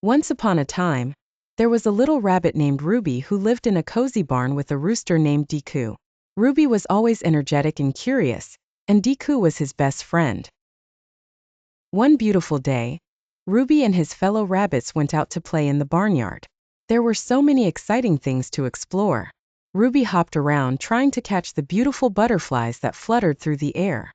Once upon a time, there was a little rabbit named Ruby who lived in a cozy barn with a rooster named Dekoo. Ruby was always energetic and curious, and Dekoo was his best friend. One beautiful day, Ruby and his fellow rabbits went out to play in the barnyard. There were so many exciting things to explore. Ruby hopped around trying to catch the beautiful butterflies that fluttered through the air.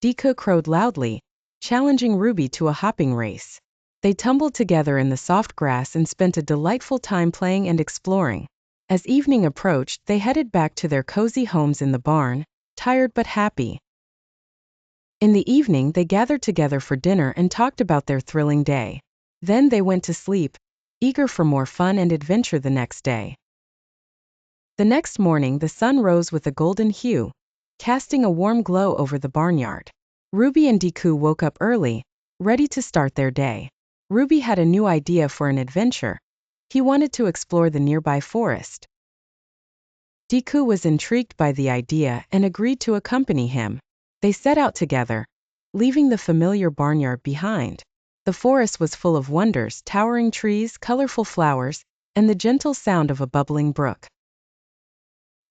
Dekoo crowed loudly, challenging Ruby to a hopping race. They tumbled together in the soft grass and spent a delightful time playing and exploring. As evening approached, they headed back to their cozy homes in the barn, tired but happy. In the evening, they gathered together for dinner and talked about their thrilling day. Then they went to sleep, eager for more fun and adventure the next day. The next morning, the sun rose with a golden hue, casting a warm glow over the barnyard. Ruby and Dekoo woke up early, ready to start their day. Ruby had a new idea for an adventure. He wanted to explore the nearby forest. Dekoo was intrigued by the idea and agreed to accompany him. They set out together, leaving the familiar barnyard behind. The forest was full of wonders, towering trees, colorful flowers, and the gentle sound of a bubbling brook.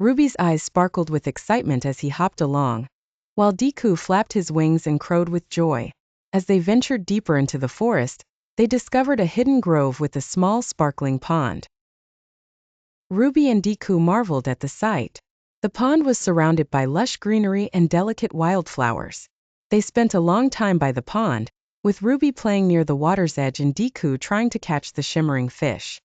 Ruby's eyes sparkled with excitement as he hopped along, while Dekoo flapped his wings and crowed with joy. As they ventured deeper into the forest, they discovered a hidden grove with a small sparkling pond. Ruby and Dekoo marveled at the sight. The pond was surrounded by lush greenery and delicate wildflowers. They spent a long time by the pond, with Ruby playing near the water's edge and Dekoo trying to catch the shimmering fish.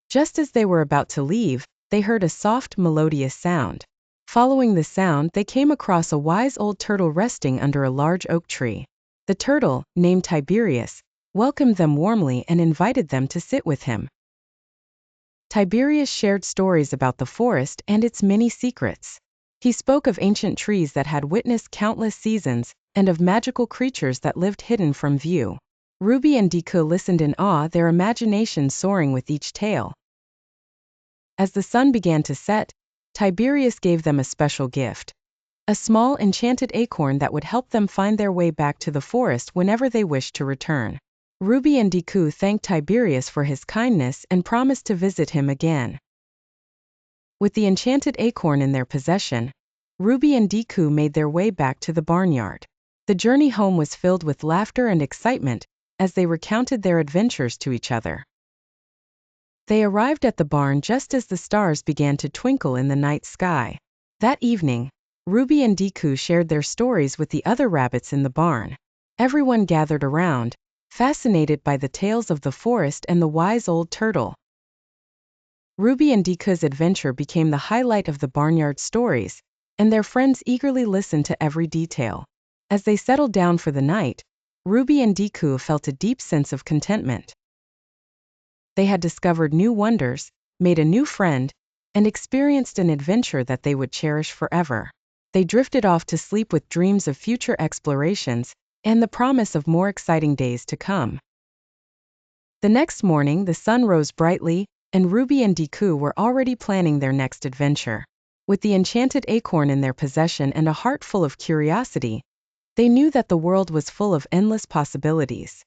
Just as they were about to leave, they heard a soft, melodious sound. Following the sound, they came across a wise old turtle resting under a large oak tree. The turtle, named Tiberius, welcomed them warmly and invited them to sit with him. Tiberius shared stories about the forest and its many secrets. He spoke of ancient trees that had witnessed countless seasons, and of magical creatures that lived hidden from view. Ruby and Dekoo listened in awe, their imaginations soaring with each tale. As the sun began to set, Tiberius gave them a special gift. A small enchanted acorn that would help them find their way back to the forest whenever they wished to return. Ruby and Dekoo thanked Tiberius for his kindness and promised to visit him again. With the enchanted acorn in their possession, Ruby and Dekoo made their way back to the barnyard. The journey home was filled with laughter and excitement as they recounted their adventures to each other. They arrived at the barn just as the stars began to twinkle in the night sky. That evening, Ruby and Dekoo shared their stories with the other rabbits in the barn. Everyone gathered around, fascinated by the tales of the forest and the wise old turtle. Ruby and Dekoo's adventure became the highlight of the barnyard stories, and their friends eagerly listened to every detail. As they settled down for the night, Ruby and Dekoo felt a deep sense of contentment. They had discovered new wonders, made a new friend, and experienced an adventure that they would cherish forever. They drifted off to sleep with dreams of future explorations and the promise of more exciting days to come. The next morning, the sun rose brightly, and Ruby and Dekoo were already planning their next adventure. With the enchanted acorn in their possession and a heart full of curiosity, they knew that the world was full of endless possibilities.